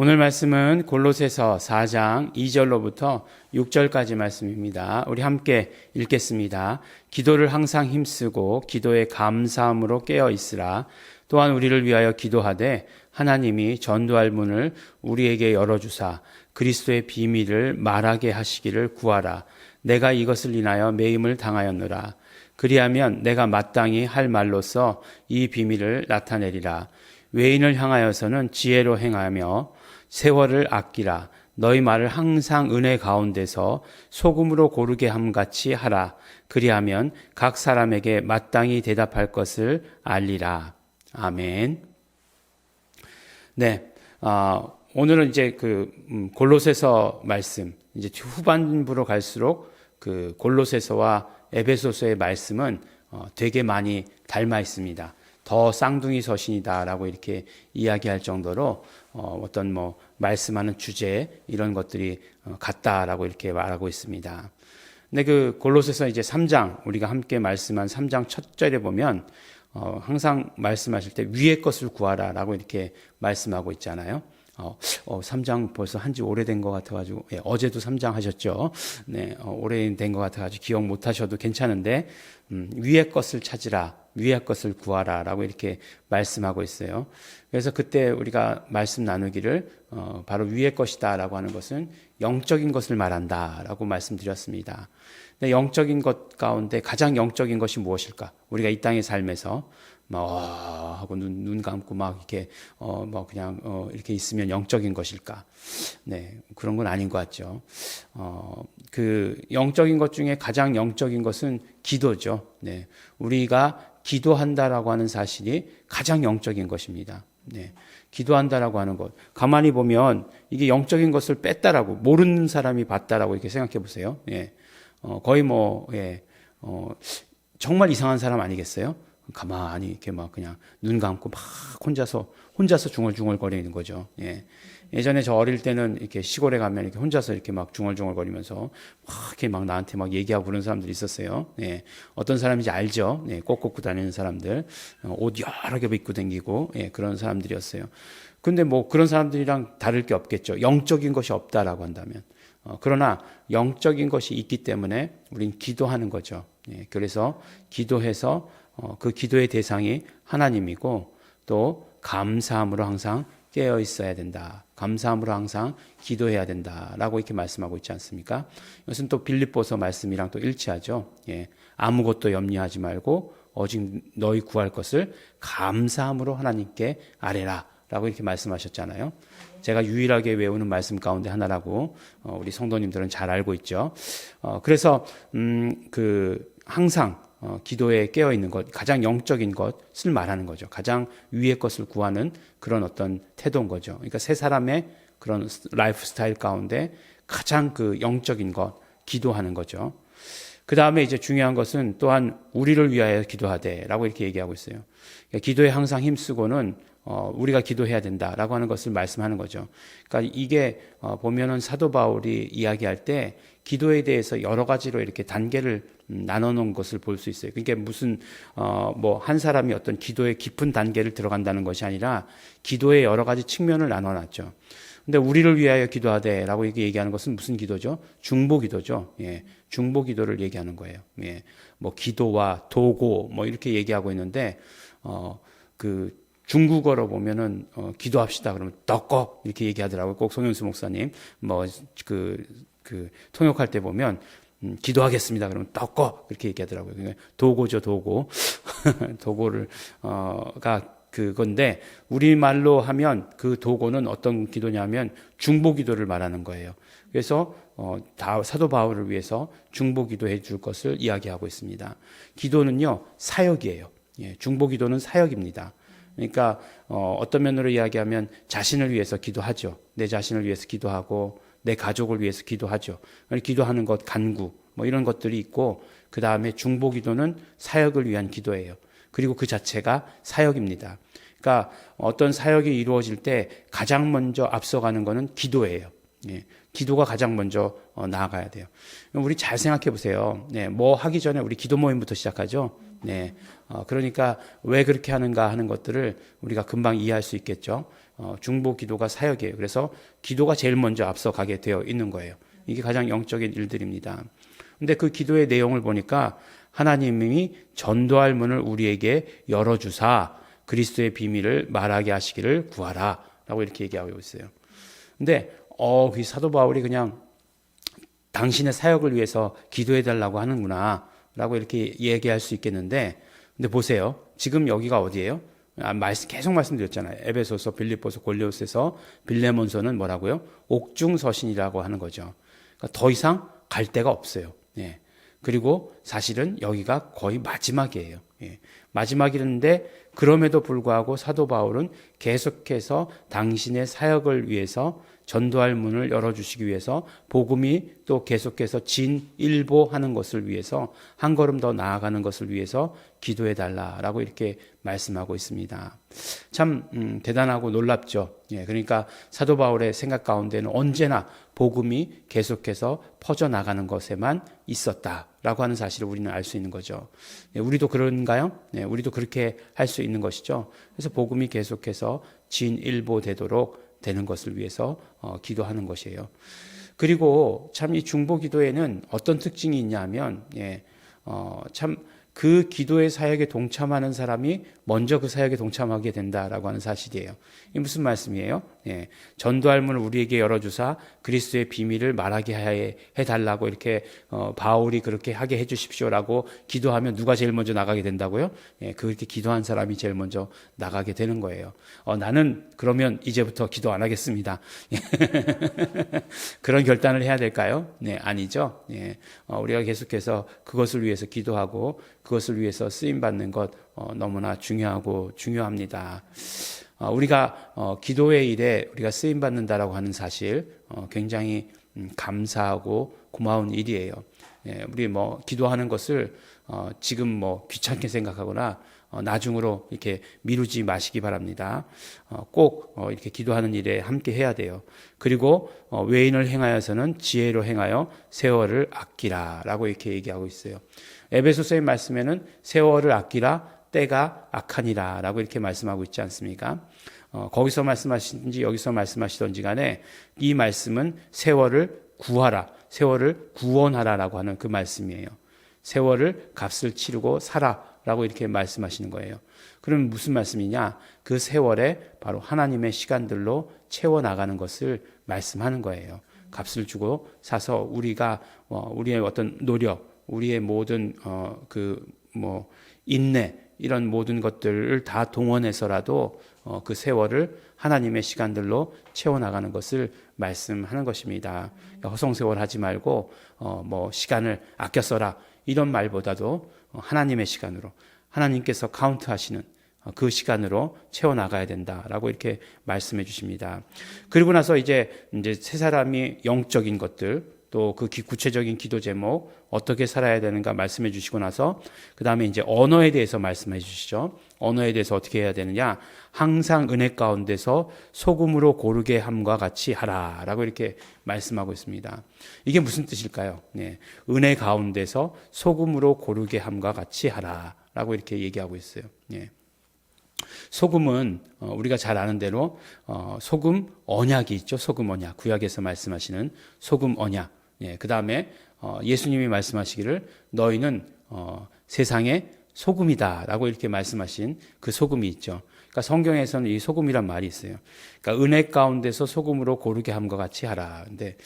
오늘 말씀은 골로새서 4장 2절로부터 6절까지 말씀입니다. 우리 함께 읽겠습니다. 기도를 항상 힘쓰고 기도에 감사함으로 깨어 있으라. 또한 우리를 위하여 기도하되 하나님이 전도할 문을 우리에게 열어주사 그리스도의 비밀을 말하게 하시기를 구하라. 내가 이것을 인하여 매임을 당하였노라. 그리하면 내가 마땅히 할 말로써 이 비밀을 나타내리라. 외인을 향하여서는 지혜로 행하며 세월을 아끼라. 너희 말을 항상 은혜 가운데서 소금으로 고르게 함같이 하라. 그리하면 각 사람에게 마땅히 대답할 것을 알리라. 아멘. 네, 오늘은 이제 골로새서 말씀, 이제 후반부로 갈수록 그 골로새서와 에베소서의 말씀은 되게 많이 닮아 있습니다. 더 쌍둥이 서신이다라고 이렇게 이야기할 정도로 어떤 말씀하는 주제 이런 것들이 같다라고 이렇게 말하고 있습니다. 근데 그 골로새서 이제 3장 우리가 함께 말씀한 3장 첫 절에 보면 항상 말씀하실 때 위의 것을 구하라라고 이렇게 말씀하고 있잖아요. 3장 벌써 한지 오래된 것 같아가지고, 예, 어제도 3장 하셨죠. 네, 오래된 것 같아가지고 기억 못 하셔도 괜찮은데, 위의 것을 찾으라, 위의 것을 구하라 라고 이렇게 말씀하고 있어요. 그래서 그때 우리가 말씀 나누기를, 바로 위의 것이다 라고 하는 것은 영적인 것을 말한다 라고 말씀드렸습니다. 근데 영적인 것 가운데 가장 영적인 것이 무엇일까? 우리가 이 땅의 삶에서 하고 눈 감고 막 이렇게 그냥 이렇게 있으면 영적인 것일까? 네, 그런 건 아닌 것 같죠. 그 영적인 것 중에 가장 영적인 것은 기도죠. 네, 우리가 기도한다라고 하는 사실이 가장 영적인 것입니다. 네, 기도한다라고 하는 것. 가만히 보면 이게 영적인 것을 뺐다라고 모르는 사람이 봤다라고 이렇게 생각해 보세요. 예, 거의 정말 이상한 사람 아니겠어요? 가만히 이렇게 막 그냥 눈 감고 막 혼자서 중얼중얼거리는 거죠. 예. 예전에 저 어릴 때는 이렇게 시골에 가면 이렇게 혼자서 이렇게 막 중얼중얼거리면서 막 이렇게 막 나한테 막 얘기하고 그런 사람들이 있었어요. 예. 어떤 사람인지 알죠? 예. 꼭 꽂고 다니는 사람들, 옷 여러 개 입고 다니고, 예. 그런 사람들이었어요. 근데 그런 사람들이랑 다를 게 없겠죠. 영적인 것이 없다라고 한다면. 그러나 영적인 것이 있기 때문에 우린 기도하는 거죠. 예. 그래서 기도해서 그 기도의 대상이 하나님이고 또 감사함으로 항상 깨어 있어야 된다. 감사함으로 항상 기도해야 된다라고 이렇게 말씀하고 있지 않습니까? 이것은 또 빌립보서 말씀이랑 또 일치하죠. 예, 아무것도 염려하지 말고 오직 너희 구할 것을 감사함으로 하나님께 아뢰라라고 이렇게 말씀하셨잖아요. 제가 유일하게 외우는 말씀 가운데 하나라고 우리 성도님들은 잘 알고 있죠. 그래서 항상 기도에 깨어 있는 것, 가장 영적인 것을 말하는 거죠. 가장 위의 것을 구하는 그런 어떤 태도인 거죠. 그러니까 세 사람의 그런 라이프 스타일 가운데 가장 그 영적인 것, 기도하는 거죠. 그 다음에 이제 중요한 것은 또한 우리를 위하여 기도하되라고 이렇게 얘기하고 있어요. 그러니까 기도에 항상 힘쓰고는 우리가 기도해야 된다라고 하는 것을 말씀하는 거죠. 그러니까 이게 보면은 사도 바울이 이야기할 때 기도에 대해서 여러 가지로 이렇게 단계를 나눠 놓은 것을 볼 수 있어요. 그러니까 무슨 한 사람이 어떤 기도의 깊은 단계를 들어간다는 것이 아니라 기도의 여러 가지 측면을 나눠 놨죠. 근데 우리를 위하여 기도하되라고 얘기하는 것은 무슨 기도죠? 중보 기도죠. 예. 중보 기도를 얘기하는 거예요. 예. 기도와 도고 이렇게 얘기하고 있는데 중국어로 보면은 기도합시다 그러면 떡거 이렇게 얘기하더라고요. 꼭 송영수 목사님 통역할 때 보면 기도하겠습니다 그러면 떡거 이렇게 얘기하더라고요. 그러니까 도고죠, 도고. 도고를 그건데 우리말로 하면 그 도고는 어떤 기도냐면 중보 기도를 말하는 거예요. 그래서 사도 바울을 위해서 중보 기도해 줄 것을 이야기하고 있습니다. 기도는요 사역이에요. 예, 중보 기도는 사역입니다. 그러니까 어떤 면으로 이야기하면 자신을 위해서 기도하죠. 내 자신을 위해서 기도하고 내 가족을 위해서 기도하죠. 기도하는 것, 간구 이런 것들이 있고 그 다음에 중보 기도는 사역을 위한 기도예요. 그리고 그 자체가 사역입니다. 그러니까 어떤 사역이 이루어질 때 가장 먼저 앞서가는 것은 기도예요. 예, 기도가 가장 먼저 나아가야 돼요. 우리 잘 생각해 보세요. 네, 하기 전에 우리 기도 모임부터 시작하죠. 네, 그러니까 왜 그렇게 하는가 하는 것들을 우리가 금방 이해할 수 있겠죠. 중보 기도가 사역이에요. 그래서 기도가 제일 먼저 앞서가게 되어 있는 거예요. 이게 가장 영적인 일들입니다. 근데 그 기도의 내용을 보니까 하나님이 전도할 문을 우리에게 열어주사 그리스도의 비밀을 말하게 하시기를 구하라 라고 이렇게 얘기하고 있어요. 근데 그 사도 바울이 그냥 당신의 사역을 위해서 기도해 달라고 하는구나 라고 이렇게 얘기할 수 있겠는데, 근데 보세요. 지금 여기가 어디예요? 계속 말씀드렸잖아요. 에베소서, 빌립보서, 골로새서, 빌레몬서는 뭐라고요? 옥중서신이라고 하는 거죠. 그러니까 더 이상 갈 데가 없어요. 예. 그리고 사실은 여기가 거의 마지막이에요. 예. 마지막이는데 그럼에도 불구하고 사도 바울은 계속해서 당신의 사역을 위해서 전도할 문을 열어주시기 위해서 복음이 또 계속해서 진일보하는 것을 위해서 한 걸음 더 나아가는 것을 위해서 기도해달라라고 이렇게 말씀하고 있습니다. 참 대단하고 놀랍죠. 예, 그러니까 사도 바울의 생각 가운데는 언제나 복음이 계속해서 퍼져나가는 것에만 있었다라고 하는 사실을 우리는 알 수 있는 거죠. 예, 우리도 그런가요? 예, 우리도 그렇게 할 수 있는 것이죠. 그래서 복음이 계속해서 진일보되도록 되는 것을 위해서 기도하는 것이에요. 그리고 참 이 중보 기도에는 어떤 특징이 있냐면, 참 그 기도의 사역에 동참하는 사람이 먼저 그 사역에 동참하게 된다라고 하는 사실이에요. 이게 무슨 말씀이에요? 전도할 문을 우리에게 열어주사 그리스도의 비밀을 말하게 해달라고 이렇게 바울이 그렇게 하게 해주십시오라고 기도하면 누가 제일 먼저 나가게 된다고요? 그렇게 기도한 사람이 제일 먼저 나가게 되는 거예요. 나는 그러면 이제부터 기도 안 하겠습니다. 그런 결단을 해야 될까요? 네, 아니죠. 우리가 계속해서 그것을 위해서 기도하고 그것을 위해서 쓰임받는 것 너무나 중요합니다. 우리가 기도의 일에 우리가 쓰임받는다라고 하는 사실 굉장히 감사하고 고마운 일이에요. 우리 기도하는 것을 지금 귀찮게 생각하거나 나중으로 이렇게 미루지 마시기 바랍니다. 꼭 이렇게 기도하는 일에 함께 해야 돼요. 그리고 외인을 행하여서는 지혜로 행하여 세월을 아끼라라고 이렇게 얘기하고 있어요. 에베소서의 말씀에는 세월을 아끼라 때가 악하니라라고 이렇게 말씀하고 있지 않습니까? 거기서 말씀하시든지 여기서 말씀하시든지 간에 이 말씀은 세월을 구하라, 세월을 구원하라라고 하는 그 말씀이에요. 세월을 값을 치르고 살아라고 이렇게 말씀하시는 거예요. 그럼 무슨 말씀이냐? 그 세월에 바로 하나님의 시간들로 채워나가는 것을 말씀하는 거예요. 값을 주고 사서 우리가 우리의 어떤 노력, 우리의 모든 인내 이런 모든 것들을 다 동원해서라도 그 세월을 하나님의 시간들로 채워나가는 것을 말씀하는 것입니다. 허송세월 하지 말고 시간을 아껴 써라 이런 말보다도 하나님의 시간으로 하나님께서 카운트하시는 그 시간으로 채워나가야 된다라고 이렇게 말씀해 주십니다. 그리고 나서 이제 세 사람이 영적인 것들 또 그 구체적인 기도 제목 어떻게 살아야 되는가 말씀해 주시고 나서 그 다음에 이제 언어에 대해서 말씀해 주시죠. 언어에 대해서 어떻게 해야 되느냐? 항상 은혜 가운데서 소금으로 고르게 함과 같이 하라라고 이렇게 말씀하고 있습니다. 이게 무슨 뜻일까요? 은혜 가운데서 소금으로 고르게 함과 같이 하라라고 이렇게 얘기하고 있어요. 소금은 우리가 잘 아는 대로 소금 언약이 있죠. 소금 언약. 구약에서 말씀하시는 소금 언약. 그 다음에 예수님이 말씀하시기를 너희는 세상의 소금이다라고 이렇게 말씀하신 그 소금이 있죠. 그러니까 성경에서는 이 소금이란 말이 있어요. 그러니까 은혜 가운데서 소금으로 고르게 함과 같이 하라. 근데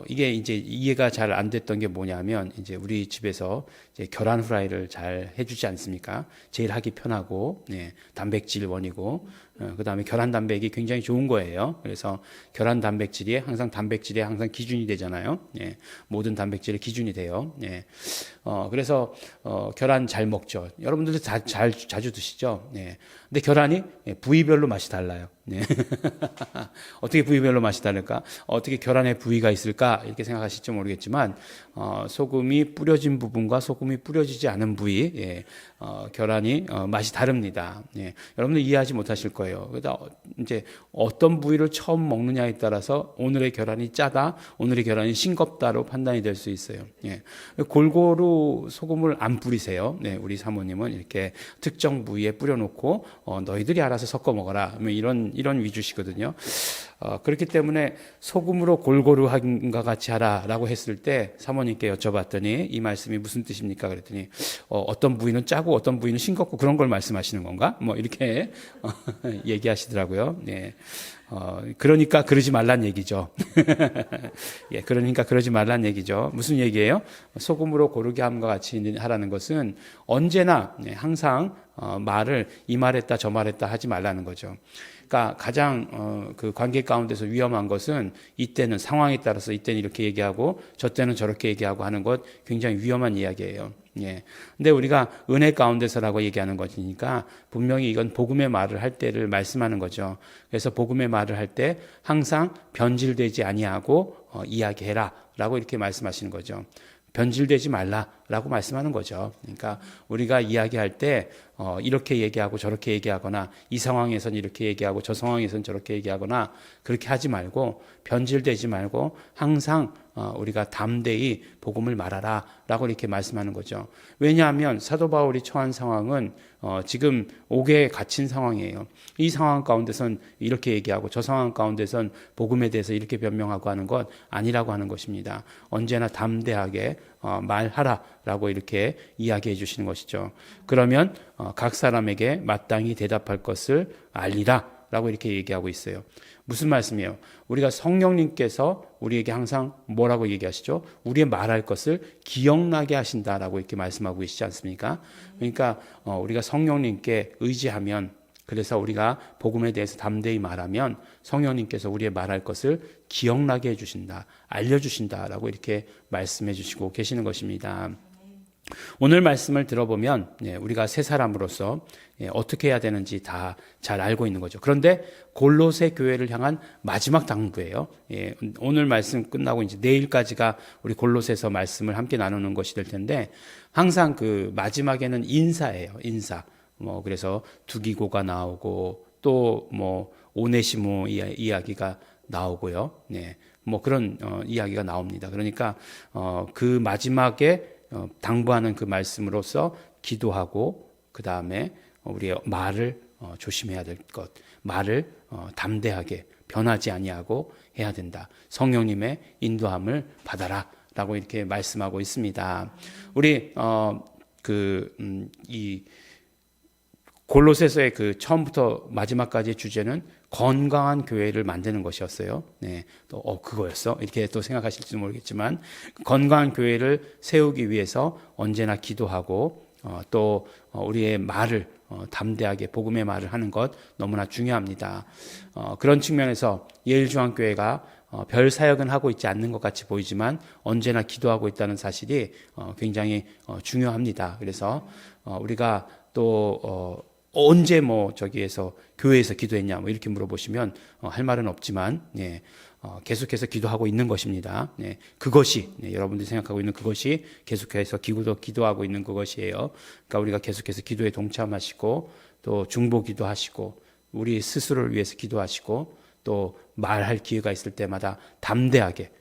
이게 이제 이해가 잘 안 됐던 게 뭐냐면 이제 우리 집에서 이제 계란 후라이를 잘 해주지 않습니까? 제일 하기 편하고 단백질 원이고 그다음에 계란 단백이 굉장히 좋은 거예요. 그래서 계란 단백질이 항상 단백질의 항상 기준이 되잖아요. 모든 단백질의 기준이 돼요. 그래서 계란 잘 먹죠. 여러분들도 자주 드시죠. 근데 계란이 부위별로 맛이 달라요. 네. 어떻게 부위별로 맛이 다를까? 어떻게 결안에 부위가 있을까? 이렇게 생각하실지 모르겠지만 소금이 뿌려진 부분과 소금이 뿌려지지 않은 부위, 예, 결안이 맛이 다릅니다. 예, 여러분들 이해하지 못하실 거예요. 그러다 이제 어떤 부위를 처음 먹느냐에 따라서 오늘의 결안이 짜다, 오늘의 결안이 싱겁다로 판단이 될 수 있어요. 예, 골고루 소금을 안 뿌리세요. 네, 우리 사모님은 이렇게 특정 부위에 뿌려놓고 너희들이 알아서 섞어 먹어라. 이런 위주시거든요. 그렇기 때문에 소금으로 골고루 한과 같이 하라라고 했을 때 사모님께 여쭤봤더니 이 말씀이 무슨 뜻입니까? 그랬더니 어떤 부위는 짜고 어떤 부위는 싱겁고 그런 걸 말씀하시는 건가? 뭐 이렇게 얘기하시더라고요. 네. 그러니까 그러지 말란 얘기죠. 예, 그러니까 그러지 말란 얘기죠. 무슨 얘기예요? 소금으로 고르게 함과 같이 하라는 것은 언제나 항상 말을 이 말했다 저 말했다 하지 말라는 거죠. 그러니까 가장 그 관계 가운데서 위험한 것은 이때는 상황에 따라서 이때는 이렇게 얘기하고 저 때는 저렇게 얘기하고 하는 것 굉장히 위험한 이야기예요. 예. 근데 우리가 은혜 가운데서라고 얘기하는 것이니까 분명히 이건 복음의 말을 할 때를 말씀하는 거죠. 그래서 복음의 말을 할 때 항상 변질되지 아니하고 이야기해라라고 이렇게 말씀하시는 거죠. 변질되지 말라라고 말씀하는 거죠. 그러니까 우리가 이야기할 때 이렇게 얘기하고 저렇게 얘기하거나 이 상황에서는 이렇게 얘기하고 저 상황에서는 저렇게 얘기하거나 그렇게 하지 말고 변질되지 말고 항상 우리가 담대히 복음을 말하라라고 이렇게 말씀하는 거죠. 왜냐하면 사도 바울이 처한 상황은 지금 옥에 갇힌 상황이에요. 이 상황 가운데선 이렇게 얘기하고 저 상황 가운데선 복음에 대해서 이렇게 변명하고 하는 것 아니라고 하는 것입니다. 언제나 담대하게 말하라라고 이렇게 이야기해 주시는 것이죠. 그러면 각 사람에게 마땅히 대답할 것을 알리라라고 이렇게 얘기하고 있어요. 무슨 말씀이에요? 우리가 성령님께서 우리에게 항상 뭐라고 얘기하시죠? 우리의 말할 것을 기억나게 하신다라고 이렇게 말씀하고 계시지 않습니까? 그러니까 우리가 성령님께 의지하면, 그래서 우리가 복음에 대해서 담대히 말하면 성령님께서 우리의 말할 것을 기억나게 해주신다, 알려주신다라고 이렇게 말씀해 주시고 계시는 것입니다. 오늘 말씀을 들어보면 우리가 새 사람으로서 어떻게 해야 되는지 다 잘 알고 있는 거죠. 그런데 골로새 교회를 향한 마지막 당부예요. 오늘 말씀 끝나고 이제 내일까지가 우리 골로새서 말씀을 함께 나누는 것이 될 텐데 항상 그 마지막에는 인사예요. 인사. 그래서 두기고가 나오고 또 오네시모 이야기가 나오고요. 그런 이야기가 나옵니다. 그러니까 그 마지막에 당부하는 그 말씀으로서 기도하고 그 다음에 우리의 말을 조심해야 될 것, 말을 담대하게 변하지 아니하고 해야 된다. 성령님의 인도함을 받아라라고 이렇게 말씀하고 있습니다. 우리 이 골로새서의 그 처음부터 마지막까지의 주제는 건강한 교회를 만드는 것이었어요. 네, 또 그거였어? 이렇게 또 생각하실지도 모르겠지만 건강한 교회를 세우기 위해서 언제나 기도하고 또 우리의 말을 담대하게 복음의 말을 하는 것 너무나 중요합니다. 그런 측면에서 예일중앙교회가 별 사역은 하고 있지 않는 것 같이 보이지만 언제나 기도하고 있다는 사실이 굉장히 중요합니다. 그래서 우리가 또 언제 저기에서 교회에서 기도했냐 이렇게 물어보시면 할 말은 없지만 계속해서 기도하고 있는 것입니다. 그것이 여러분들이 생각하고 있는 그것이 계속해서 기도하고 있는 그것이에요. 그러니까 우리가 계속해서 기도에 동참하시고 또 중보 기도하시고 우리 스스로를 위해서 기도하시고 또 말할 기회가 있을 때마다 담대하게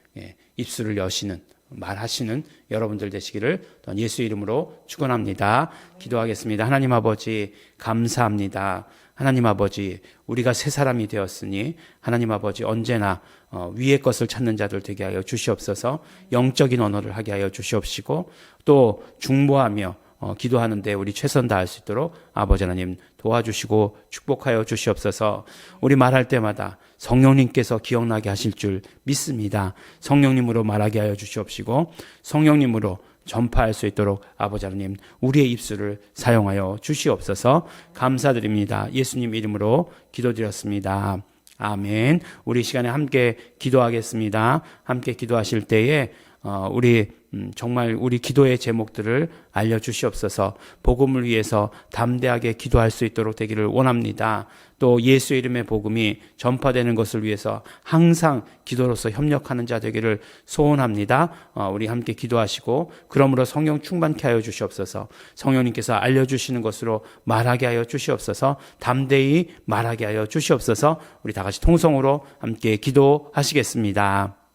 입술을 여시는 말하시는 여러분들 되시기를 예수 이름으로 축원합니다. 기도하겠습니다. 하나님 아버지 감사합니다. 하나님 아버지 우리가 새 사람이 되었으니 하나님 아버지 언제나 위의 것을 찾는 자들 되게 하여 주시옵소서. 영적인 언어를 하게 하여 주시옵시고 또 중보하며 기도하는데 우리 최선 다할 수 있도록 아버지 하나님 도와주시고 축복하여 주시옵소서. 우리 말할 때마다 성령님께서 기억나게 하실 줄 믿습니다. 성령님으로 말하게 하여 주시옵시고 성령님으로 전파할 수 있도록 아버지 하나님 우리의 입술을 사용하여 주시옵소서. 감사드립니다. 예수님 이름으로 기도드렸습니다. 아멘. 우리 시간에 함께 기도하겠습니다. 함께 기도하실 때에 우리 정말 우리 기도의 제목들을 알려주시옵소서. 복음을 위해서 담대하게 기도할 수 있도록 되기를 원합니다. 또 예수 이름의 복음이 전파되는 것을 위해서 항상 기도로서 협력하는 자 되기를 소원합니다. 우리 함께 기도하시고 그러므로 성령 충만케 하여 주시옵소서. 성령님께서 알려주시는 것으로 말하게 하여 주시옵소서. 담대히 말하게 하여 주시옵소서. 우리 다 같이 통성으로 함께 기도하시겠습니다.